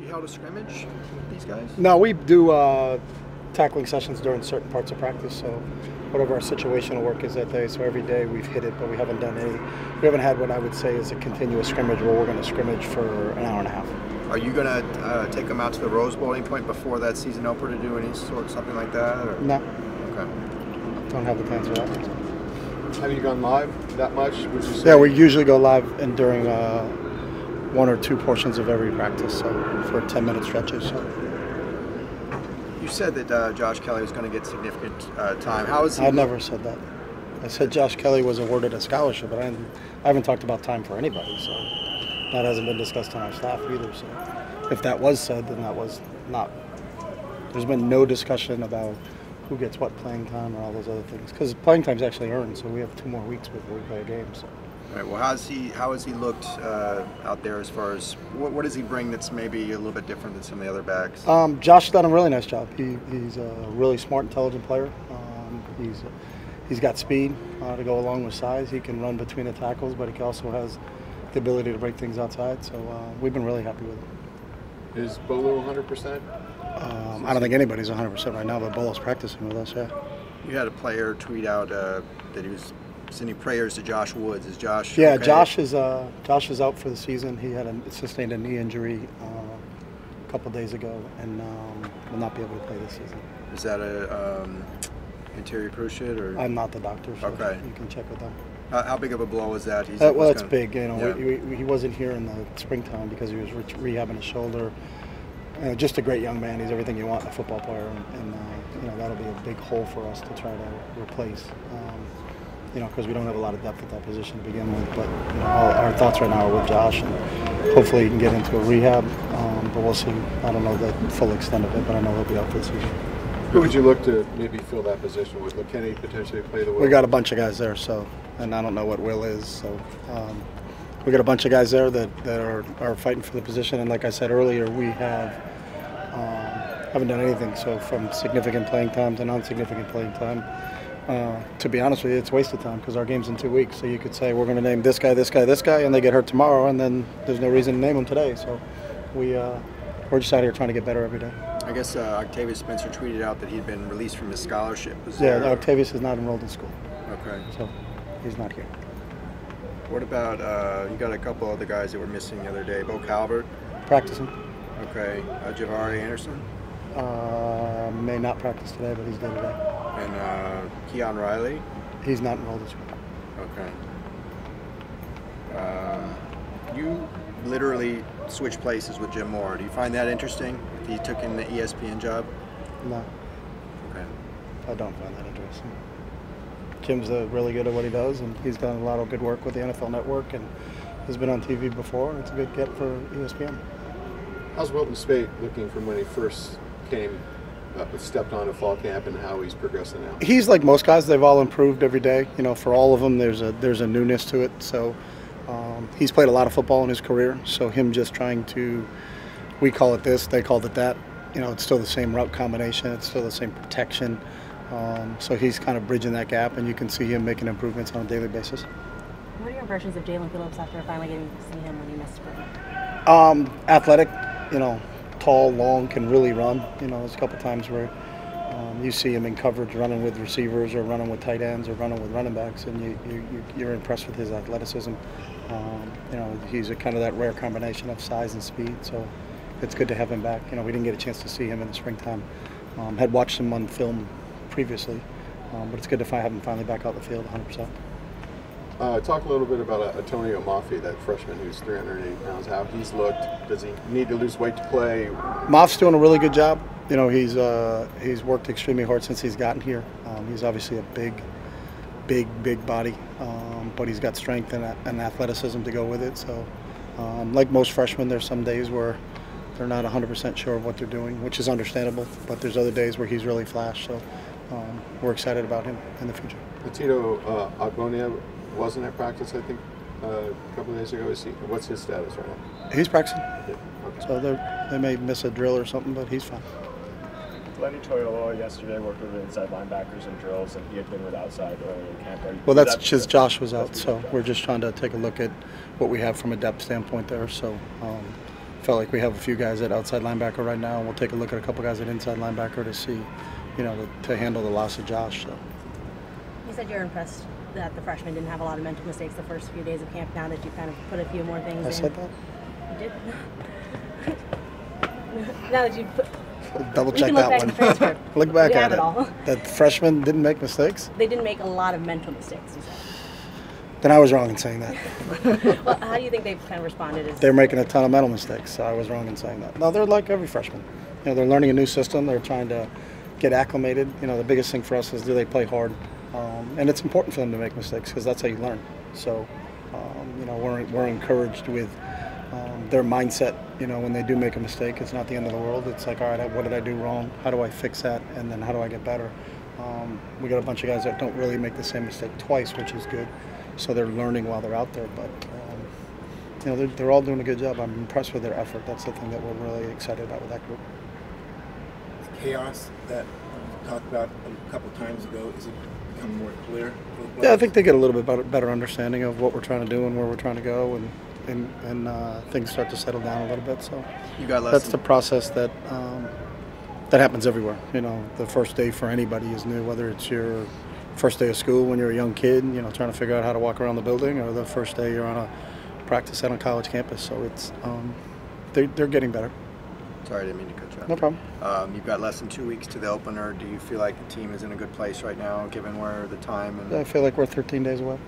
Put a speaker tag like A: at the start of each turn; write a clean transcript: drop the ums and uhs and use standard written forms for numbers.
A: Have you held a scrimmage with these guys?
B: No, we do tackling sessions during certain parts of practice. So whatever our situational work is that day. So every day we've hit it, but we haven't done any. We haven't had what I would say is a continuous scrimmage where we're going to scrimmage for an hour and a half.
A: Are you going to take them out to the Rose Bowl at any point before that season opener to do any sort something like that? Or?
B: No.
A: Okay.
B: Don't have the plans for that.
C: Have you gone live that much? Would you say?
B: Yeah, we usually go live and during one or two portions of every practice, so for 10-minute stretches. So.
A: You said that Josh Kelly was going to get significant time. How is he?
B: I never said that. I said Josh Kelly was awarded a scholarship, but I haven't talked about time for anybody, so that hasn't been discussed on our staff either. So if that was said, then that was not. There's been no discussion about who gets what playing time or all those other things, because playing time's actually earned, so we have 2 more weeks before we play a game. So.
A: All right. Well, how has he looked out there as far as what does he bring that's maybe a little bit different than some of the other backs?
B: Josh has done a really nice job. He's a really smart, intelligent player. He's got speed to go along with size. He can run between the tackles, but he also has the ability to break things outside. So we've been really happy with him.
C: Is Bolo 100%?
B: I don't think anybody's 100% right now, but Bolo's practicing with us. Yeah.
A: You had a player tweet out that he was sending prayers to Josh Woods. Is Josh?
B: Yeah,
A: okay?
B: Josh is out for the season. He had sustained a knee injury a couple days ago, and will not be able to play this season.
A: Is that a anterior cruciate or?
B: I'm not the doctor, so
A: okay.
B: You can check with them.
A: How big of a blow is that?
B: Well, it's big. You know,
A: yeah.
B: he wasn't here in the springtime because he was rehabbing his shoulder. Just a great young man. He's everything you want in a football player, and you know, that'll be a big hole for us to try to replace. You know, because we don't have a lot of depth at that position to begin with. But you know, our thoughts right now are with Josh, and hopefully he can get into a rehab. But we'll see. I don't know the full extent of it, but I know he'll be out for the season.
C: Who would you look to maybe fill that position with? Can he potentially play the Will?
B: We got a bunch of guys there, so, and I don't know what Will is. So we got a bunch of guys there that are fighting for the position. And like I said earlier, we haven't done anything. So from significant playing time to non-significant playing time. To be honest with you, it's wasted time because our game's in 2 weeks. So you could say we're going to name this guy, this guy, this guy, and they get hurt tomorrow, and then there's no reason to name them today. So we're just out here trying to get better every day.
A: I guess Octavius Spencer tweeted out that he'd been released from his scholarship.
B: Octavius is not enrolled in school.
A: Okay.
B: So he's not here.
A: What about you got a couple other guys that were missing the other day? Bo Calvert.
B: Practicing.
A: Okay. Javari Anderson.
B: May not practice today, but he's there today.
A: And Keon Riley?
B: He's not enrolled in school.
A: Okay. You literally switched places with Jim Moore. Do you find that interesting? If he took in the ESPN job?
B: No.
A: Okay.
B: I don't find that interesting. Jim's really good at what he does, and he's done a lot of good work with the NFL Network, and has been on TV before, and it's a good get for ESPN.
C: How's Wilton Spate looking from when he first stepped on to fall camp, and how he's progressing now?
B: He's like most guys; they've all improved every day. You know, for all of them, there's a newness to it. So he's played a lot of football in his career. So him just trying to, we call it this, they called it that. You know, it's still the same route combination. It's still the same protection. So he's kind of bridging that gap, and you can see him making improvements on a daily basis.
D: What are your impressions of Jalen Phillips after finally getting to see him when he missed spring?
B: Athletic, you know. Tall, long, can really run. You know, there's a couple times where you see him in coverage running with receivers or running with tight ends or running with running backs, and you're impressed with his athleticism. You know, he's kind of that rare combination of size and speed, so it's good to have him back. You know, we didn't get a chance to see him in the springtime. Had watched him on film previously, but it's good to have him finally back out the field 100%.
C: Talk a little bit about Antonio Mafi, that freshman who's 380 pounds, how he's looked. Does he need to lose weight to play?
B: Moff's doing a really good job. You know, he's worked extremely hard since he's gotten here. He's obviously a big body, but he's got strength and athleticism to go with it. So, like most freshmen, there's some days where they're not 100% sure of what they're doing, which is understandable, but there's other days where he's really flashed. So we're excited about him in the future.
C: Tito Agbonia wasn't at practice, I think, a couple of days ago. What's his status right now?
B: He's practicing.
C: Yeah. Okay.
B: So they may miss a drill or something, but he's fine.
E: Lenny Toyoloa yesterday worked with inside linebackers and drills, and he had been with outside earlier in camp.
B: Well, that's just Josh was out, so we're just trying to take a look at what we have from a depth standpoint there. So felt like we have a few guys at outside linebacker right now, and we'll take a look at a couple guys at inside linebacker to see, to handle the loss of Josh. So.
D: You said you're impressed that the freshmen didn't have a lot of mental mistakes the first few days of camp. Now that you kind of put a few more things in.
B: I said that?
D: You did? Now that you put...
B: Double
D: You
B: check
D: can look
B: that
D: back
B: one.
D: at the transcript.
B: Look back
D: We
B: at
D: have
B: it.
D: it all.
B: That freshmen didn't make mistakes?
D: They didn't make a lot of mental mistakes, you said.
B: Then I was wrong in saying that.
D: Well, how do you think they've kind of responded?
B: They're making a ton of mental mistakes, so I was wrong in saying that. No, they're like every freshman. They're learning a new system. They're trying to get acclimated. The biggest thing for us is, do they play hard? And it's important for them to make mistakes because that's how you learn. So, we're encouraged with their mindset. When they do make a mistake, it's not the end of the world. It's like, all right, what did I do wrong? How do I fix that? And then how do I get better? We got a bunch of guys that don't really make the same mistake twice, which is good. So they're learning while they're out there. But, they're all doing a good job. I'm impressed with their effort. That's the thing that we're really excited about with that group.
F: The chaos that we talked about a couple times ago, is it become more clear for the players?
B: Yeah, I think they get a little bit better understanding of what we're trying to do and where we're trying to go, and things start to settle down a little bit. So
A: You got less
B: that's
A: than-
B: the process that happens everywhere. The first day for anybody is new, whether it's your first day of school when you're a young kid, trying to figure out how to walk around the building, or the first day you're on a practice set on a college campus. So it's they're getting better.
A: Sorry, I didn't mean to cut you off.
B: No problem.
A: You've got less than 2 weeks to the opener. Do you feel like the team is in a good place right now, given where the time and
B: I feel like we're 13 days away.